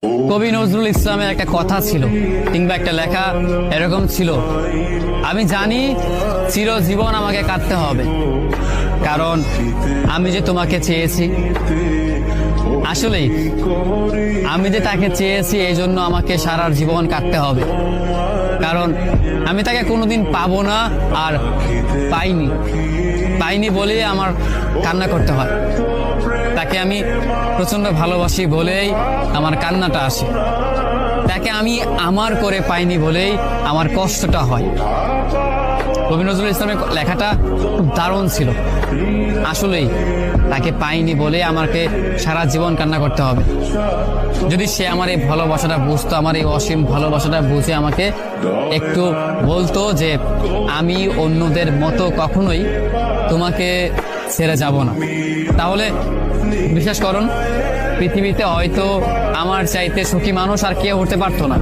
কবি নজরুল ইসলামের একটা কথা ছিল কিংবা একটা লেখা এরকম ছিল, আমি জানি চিরজীবন আমাকে কাঁদতে হবে, কারণ আমি যে তোমাকে চেয়েছি। আসলেই আমি যে তাকে চেয়েছি এই জন্য আমাকে সারা জীবন কাঁদতে হবে, কারণ আমি তাকে কোনোদিন পাবো না, আর পাইনি বলেই আমার কান্না করতে হয়। তাকে আমি প্রচন্ড ভালোবাসি বলেই আমার কান্নাটা আসে, তাকে আমি আমার করে পাইনি বলেই আমার কষ্টটা হয়। কবি নজরুল ইসলামের লেখাটা খুব দারুণ ছিল। আসলেই তাকে পাইনি বলে আমাকে সারা জীবন কান্না করতে হবে। যদি সে আমার এই ভালোবাসাটা বুঝতো, আমার এই অসীম ভালোবাসাটা বুঝে আমাকে একটু বলতো যে আমি অন্যদের মতো কখনোই তোমাকে ছেড়ে যাব না, তাহলে বিশ্বাস করুন পৃথিবীতে হয়তো আমার চাইতে সুখী মানুষ আর কেউ হতে পারতো না।